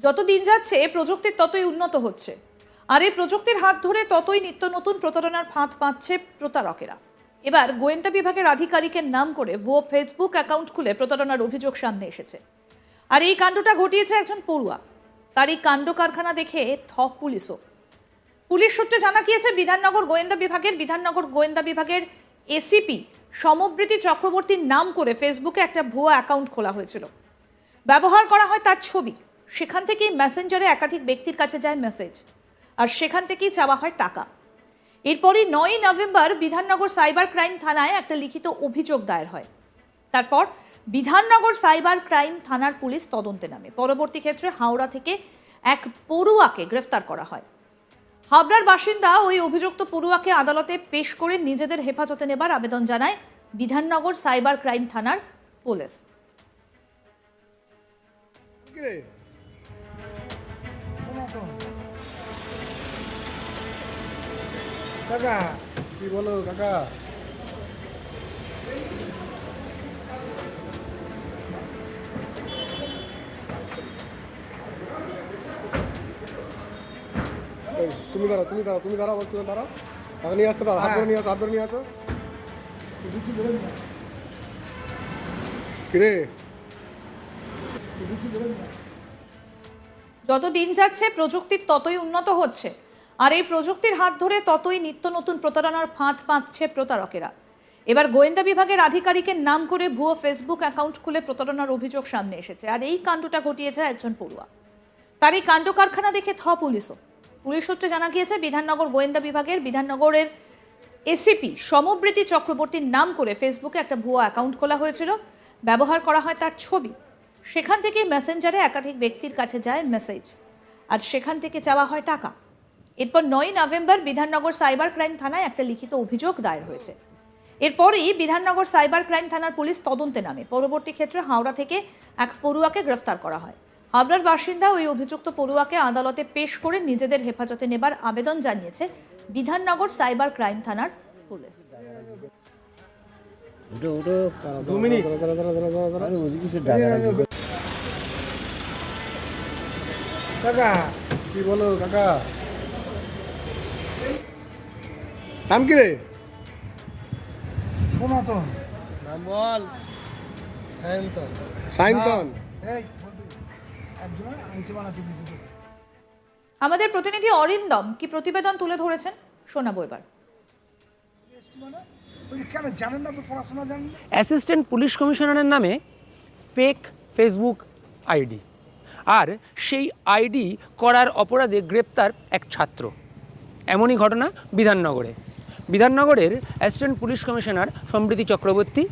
যত দিন যাচ্ছে প্রযুক্তির ততই উন্নত হচ্ছে, আর এই প্রযুক্তির হাত ধরে ততই নিত্য নতুন প্রতারণার ফাঁদ পাচ্ছে প্রতারকেরা। এবার গোয়েন্দা বিভাগের আধিকারিকের নাম করে ভুয়ো ফেসবুক অ্যাকাউন্ট খুলে প্রতারণার অভিযোগ সামনে এসেছে। আর এই কাণ্ডটা ঘটিয়েছে একজন পড়ুয়া। তার এই কাণ্ড কারখানা দেখে থ পুলিশও। পুলিশ সূত্রে জানা গিয়েছে বিধাননগর গোয়েন্দা বিভাগের এসিপি সমবৃতি চক্রবর্তীর নাম করে ফেসবুকে একটা ভুয়া অ্যাকাউন্ট খোলা হয়েছিল। ব্যবহার করা হয় তার ছবি। সেখান থেকেই মেসেঞ্জারে একাধিক ব্যক্তির কাছে যায় মেসেজ, আর সেখান থেকেই চাওয়া হয় টাকা। এরপরই 9ই নভেম্বর বিধাননগর সাইবার ক্রাইম থানায় একটা লিখিত অভিযোগ দায়ের হয়। তারপর বিধাননগর সাইবার ক্রাইম থানার পুলিশ তদন্তে নামে। পরবর্তী ক্ষেত্রে হাওড়া থেকে এক পড়ুয়াকে গ্রেফতার করা হয়। হাবড়ার বাসিন্দা ওই অভিযুক্ত পড়ুয়াকে আদালতে পেশ করে নিজেদের হেফাজতে নেবার আবেদন জানায় বিধাননগর সাইবার ক্রাইম থানার পুলিশ। কাকা কি বলো কাকা? তুমি দাঁড়াও টাকা নিয়ে আসতে দাও, হাত ধরে নিয়ে আসো। কিরে যত দিন যাচ্ছে প্রযুক্তির ততই উন্নত হচ্ছে, আর এই প্রযুক্তির হাত ধরে ততই নিত্য নতুন প্রতারণার ফাঁদ পাতছে প্রতারকেরা। এবার গোয়েন্দা বিভাগের আধিকারিকের নাম করে ভুয়ো ফেসবুক অ্যাকাউন্ট খুলে প্রতারণার অভিযোগ সামনে এসেছে। আর এই কাণ্ডটা ঘটিয়েছে একজন পড়ুয়া। তার এই কাণ্ড কারখানা দেখে থ পুলিশও। পুলিশ সূত্রে জানা গিয়েছে বিধাননগর বিধাননগরের এসিপি সমবৃতি চক্রবর্তীর নাম করে ফেসবুকে একটা ভুয়ো অ্যাকাউন্ট খোলা হয়েছিল। ব্যবহার করা হয় তার ছবি। সেখান থেকে মেসেঞ্জারে একাধিক ব্যক্তির কাছে যায় মেসেজ, আর সেখান থেকে চাওয়া হয় টাকা। এরপর 9ই নভেম্বর বিধাননগর সাইবার ক্রাইম থানায় একটা লিখিত অভিযোগ দায়ের হয়েছে। এরপরই বিধাননগর সাইবার ক্রাইম থানার পুলিশ তদন্তে নামে। পরবর্তী ক্ষেত্রে হাওড়া থেকে এক পড়ুয়াকে গ্রেফতার করা হয়। হাবড়ার বাসিন্দা ওই অভিযুক্ত পড়ুয়াকে আদালতে পেশ করে নিজেদের হেফাজতে নেবার আবেদন জানিয়েছে বিধাননগর সাইবার ক্রাইম থানার পুলিশ। কাকা কি বলো কাকা? নাম কি রে? সনাতন। নাম বল। সায়ন্তন। সায়ন্তন। এই একজন আংটি বানাতে দিয়েছিল। আমাদের প্রতিনিধি অরিন্দম কি প্রতিবেদন তুলে ধরেছেন, শোনাবো এবার। কেন জানেন না? পড়াশোনা জানেন? অ্যাসিস্ট্যান্ট পুলিশ কমিশনারের নামে ফেক ফেসবুক আইডি, আর সেই আইডি করার অপরাধে গ্রেপ্তার এক ছাত্র। এমনই ঘটনা বিধাননগরের assistant police commissioner Smriti Chakraborty,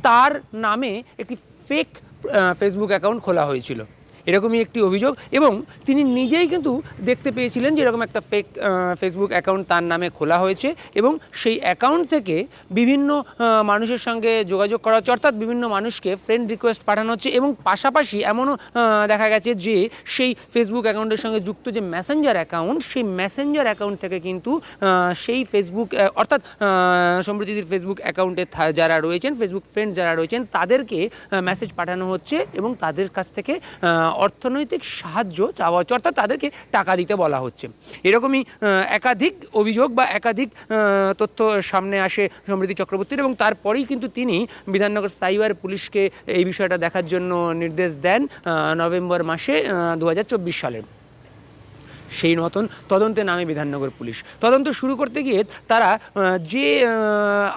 তার নামে একটি ফেক ফেসবুক অ্যাকাউন্ট খোলা হয়েছিল, এরকমই একটি অভিযোগ। এবং তিনি নিজেই কিন্তু দেখতে পেয়েছিলেন যে এরকম একটা ফেক ফেসবুক অ্যাকাউন্ট তার নামে খোলা হয়েছে, এবং সেই অ্যাকাউন্ট থেকে বিভিন্ন মানুষের সঙ্গে যোগাযোগ করা হচ্ছে, অর্থাৎ বিভিন্ন মানুষকে ফ্রেন্ড রিকোয়েস্ট পাঠানো হচ্ছে। এবং পাশাপাশি এমনও দেখা গেছে যে সেই ফেসবুক অ্যাকাউন্টের সঙ্গে যুক্ত যে মেসেঞ্জার অ্যাকাউন্ট, সেই মেসেঞ্জার অ্যাকাউন্ট থেকে কিন্তু সেই ফেসবুক অর্থাৎ সমৃদ্ধির ফেসবুক অ্যাকাউন্টে যারা রয়েছেন, ফেসবুক ফ্রেন্ড যারা রয়েছেন, তাদেরকে মেসেজ পাঠানো হচ্ছে এবং তাদের কাছ থেকে অর্থনৈতিক সাহায্য চাওয়া হচ্ছে, অর্থাৎ তাদেরকে টাকা দিতে বলা হচ্ছে। এরকমই একাধিক অভিযোগ বা একাধিক তথ্য সামনে আসে সমৃদ্ধি চক্রবর্তীর, এবং তারপরেই কিন্তু তিনি বিধাননগর সাইবার পুলিশকে এই বিষয়টা দেখার জন্য নির্দেশ দেন নভেম্বর মাসে 2024 সালের। সেই মতন তদন্তে নামে বিধাননগর পুলিশ। তদন্ত শুরু করতে গিয়ে তারা যে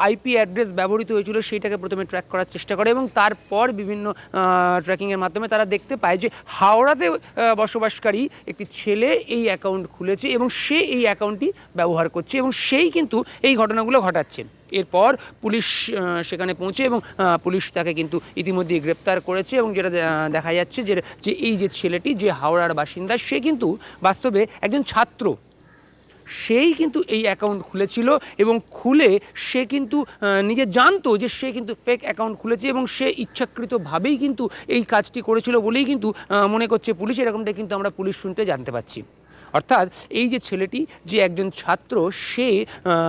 আইপি অ্যাড্রেস ব্যবহৃত হয়েছিল সেইটাকে প্রথমে ট্র্যাক করার চেষ্টা করে, এবং তারপর বিভিন্ন ট্র্যাকিংয়ের মাধ্যমে তারা দেখতে পায় যে হাওড়াতে বসবাসকারী একটি ছেলে এই অ্যাকাউন্ট খুলেছে এবং সে এই অ্যাকাউন্টটি ব্যবহার করছে, এবং সেই কিন্তু এই ঘটনাগুলো ঘটাচ্ছে। এরপর পুলিশ সেখানে পৌঁছে এবং পুলিশ তাকে কিন্তু ইতিমধ্যেই গ্রেপ্তার করেছে। এবং যেটা দেখা যাচ্ছে যে এই যে ছেলেটি, যে হাওড়ার বাসিন্দা, সে কিন্তু বাস্তবে একজন ছাত্র। সেই কিন্তু এই অ্যাকাউন্ট খুলেছিল, এবং খুলে সে কিন্তু নিজে জানতো যে সে কিন্তু ফেক অ্যাকাউন্ট খুলেছে, এবং সে ইচ্ছাকৃতভাবেই কিন্তু এই কাজটি করেছিল বলেই কিন্তু মনে করছে পুলিশ। এরকমটা কিন্তু আমরা পুলিশ শুনতে জানতে পাচ্ছি। অর্থাৎ এই যে ছেলেটি যে একজন ছাত্র, সে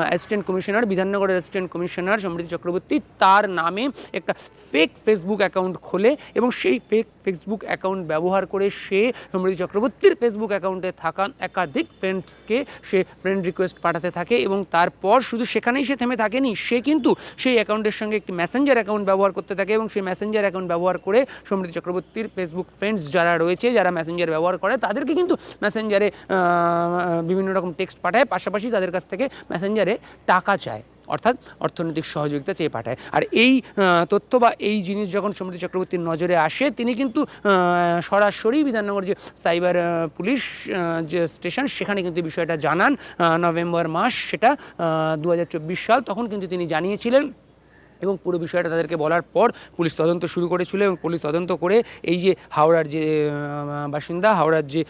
assistant commissioner, বিধাননগরের assistant commissioner Samriddhi Chakraborty, তার নামে একটা ফেক ফেসবুক অ্যাকাউন্ট খোলে এবং সেই ফেক ফেসবুক অ্যাকাউন্ট ব্যবহার করে সে সমৃদ্ধি চক্রবর্তীর ফেসবুক অ্যাকাউন্টে থাকা একাধিক ফ্রেন্ডসকে সে ফ্রেন্ড রিকোয়েস্ট পাঠাতে থাকে এবং তারপর শুধু সেখানেই সে থেমে থাকেনি, সে কিন্তু সেই অ্যাকাউন্টের সঙ্গে একটি মেসেঞ্জার অ্যাকাউন্ট ব্যবহার করতে থাকে এবং সেই মেসেঞ্জার অ্যাকাউন্ট ব্যবহার করে সমৃদ্ধি চক্রবর্তীর ফেসবুক ফ্রেন্ডস যারা রয়েছে, যারা মেসেঞ্জার ব্যবহার করে, তাদেরকে কিন্তু মেসেঞ্জারে বিভিন্ন রকম টেক্সট পাঠায়, পাশাপাশি তাদের কাছ থেকে মেসেঞ্জারে টাকা চায়, অর্থাৎ অর্থনৈতিক সহযোগিতা চেয়ে পাঠায়। আর এই তথ্য বা এই জিনিস যখন সমৃদ্ধি চক্রবর্তীর নজরে আসে, তিনি কিন্তু সরাসরি বিধাননগর যে সাইবার পুলিশ যে স্টেশন, সেখানে কিন্তু বিষয়টা জানান। নভেম্বর মাস সেটা 2024 সাল, তখন কিন্তু তিনি জানিয়েছিলেন এবং পুরো বিষয়টা তাদেরকে বলার পর পুলিশ তদন্ত শুরু করেছিল এবং পুলিশ তদন্ত করে এই যে হাওড়ার যে বাসিন্দা, হাওড়ার যে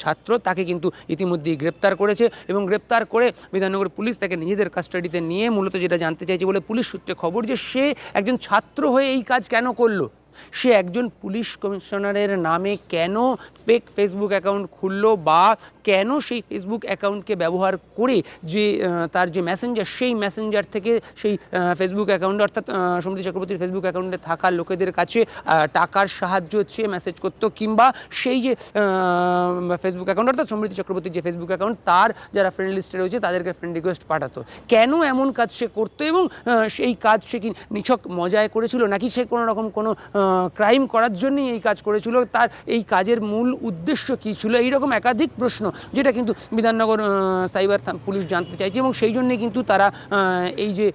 ছাত্র, তাকে কিন্তু ইতিমধ্যেই গ্রেপ্তার করেছে এবং গ্রেপ্তার করে বিধাননগর পুলিশ তাকে নিজেদের কাস্টাডিতে নিয়ে মূলত যেটা জানতে চাইছে বলে পুলিশ সূত্রে খবর, যে সে একজন ছাত্র হয়ে এই কাজ কেন করলো, সে একজন পুলিশ কমিশনারের নামে কেন ফেক ফেসবুক অ্যাকাউন্ট খুললো, বা কেন সেই ফেসবুক অ্যাকাউন্টকে ব্যবহার করে যে তার যে মেসেঞ্জার, সেই মেসেঞ্জার থেকে সেই ফেসবুক অ্যাকাউন্ট অর্থাৎ সমৃদ্ধি চক্রবর্তীর ফেসবুক অ্যাকাউন্টে থাকা লোকেদের কাছে টাকার সাহায্য চেয়ে মেসেজ করতো, কিংবা সেই যে ফেসবুক অ্যাকাউন্ট অর্থাৎ সমৃদ্ধি চক্রবর্তীর যে ফেসবুক অ্যাকাউন্ট, তার যারা ফ্রেন্ড লিস্টে রয়েছে তাদেরকে ফ্রেন্ড রিকোয়েস্ট পাঠাতো। কেন এমন কাজ সে করতো এবং সেই কাজ সে কি নিছক মজায় করেছিল, নাকি সে কোনো রকম কোনো ক্রাইম করার জন্যই এই কাজ করেছিল, তার এই কাজের মূল উদ্দেশ্য কী ছিল, এইরকম একাধিক প্রশ্ন যেটা কিন্তু বিধাননগর সাইবার পুলিশ জানতে চাইছে এবং সেই জন্যে কিন্তু তারা এই যে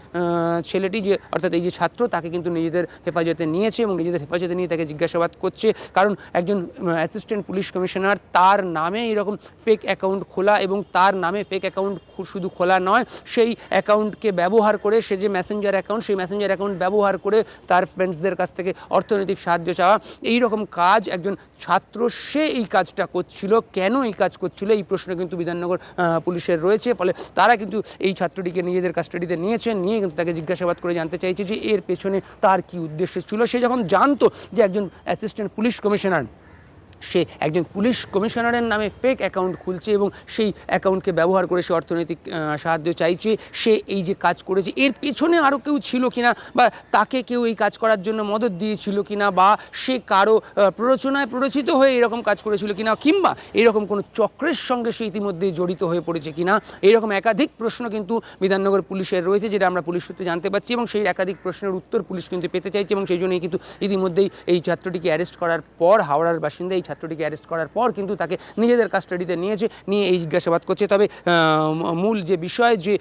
ছেলেটি যে অর্থাৎ এই যে ছাত্র, তাকে কিন্তু নিজেদের হেফাজতে নিয়েছে এবং নিজেদের হেফাজতে নিয়ে তাকে জিজ্ঞাসাবাদ করছে। কারণ একজন অ্যাসিস্ট্যান্ট পুলিশ কমিশনার, তার নামে এরকম ফেক অ্যাকাউন্ট খোলা এবং তার নামে ফেক অ্যাকাউন্ট শুধু খোলা নয়, সেই অ্যাকাউন্টকে ব্যবহার করে, সে যে মেসেঞ্জার অ্যাকাউন্ট, সেই মেসেঞ্জার অ্যাকাউন্ট ব্যবহার করে তার ফ্রেন্ডসদের কাছ থেকে অর্থনৈতিক সাহায্য চাওয়া, এই রকম কাজ একজন ছাত্র সে এই কাজটা করছিল, কেন এই কাজ করছিল, এই প্রশ্ন কিন্তু বিধাননগর পুলিশের রয়েছে। ফলে তারা কিন্তু এই ছাত্রটিকে নিজেদের কাস্টাডিতে নিয়েছেন, নিয়ে কিন্তু তাকে জিজ্ঞাসাবাদ করে জানতে চাইছে যে এর পেছনে তার কি উদ্দেশ্য ছিল। সে যখন জানতো যে একজন অ্যাসিস্ট্যান্ট পুলিশ কমিশনার, সে একজন পুলিশ কমিশনারের নামে ফেক অ্যাকাউন্ট খুলছে এবং সেই অ্যাকাউন্টকে ব্যবহার করে সে অর্থনৈতিক সাহায্য চাইছে, সে এই যে কাজ করেছে এর পেছনে আরও কেউ ছিল কিনা, বা তাকে কেউ এই কাজ করার জন্য মদত দিয়েছিল কিনা, বা সে কারো প্ররোচনায় প্ররোচিত হয়ে এরকম কাজ করেছিল কিনা, কিংবা এরকম কোনো চক্রের সঙ্গে সে ইতিমধ্যেই জড়িত হয়ে পড়েছে কিনা, এইরকম একাধিক প্রশ্ন কিন্তু বিধাননগর পুলিশের রয়েছে, যেটা আমরা পুলিশ সূত্রে জানতে পারছি এবং সেই একাধিক প্রশ্নের উত্তর পুলিশ কিন্তু পেতে চাইছে এবং সেই জন্যই কিন্তু ইতিমধ্যেই এই ছাত্রটিকে অ্যারেস্ট করার পর, হাওড়ার বাসিন্দা এই ছাত্রটিকে অ্যারেস্ট করার পর কিন্তু তাকে নিজেদের কাস্টাডিতে নিয়েছে, নিয়ে এই জিজ্ঞাসাবাদ করছে। তবে মূল যে বিষয়, যে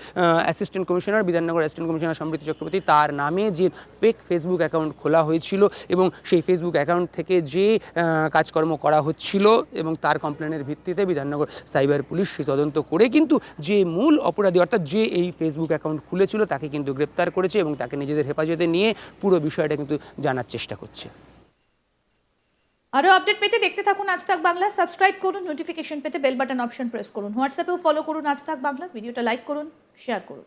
assistant commissioner, Bidhannagar assistant commissioner Samriddhi Chakraborty, তার নামে যে ফেক ফেসবুক অ্যাকাউন্ট খোলা হয়েছিল এবং সেই ফেসবুক অ্যাকাউন্ট থেকে যে কাজকর্ম করা হচ্ছিল এবং তার কমপ্লেনের ভিত্তিতে বিধাননগর সাইবার পুলিশ তদন্ত করে কিন্তু যে মূল অপরাধী অর্থাৎ যে এই ফেসবুক অ্যাকাউন্ট খুলেছিল, তাকে কিন্তু গ্রেপ্তার করেছে এবং তাকে নিজেদের হেফাজতে নিয়ে পুরো বিষয়টা কিন্তু জানার চেষ্টা করছে। আরও আপডেট পেতে দেখতে থাকুন আজ তাক বাংলা। সাবস্ক্রাইব করুন, নোটিফিকেশন পেতে বেল বাটন অপশন প্রেস করুন, হোয়াটসঅ্যাপেও ফলো করুন আজ তাক বাংলা। ভিডিওটা লাইক করুন, শেয়ার করুন।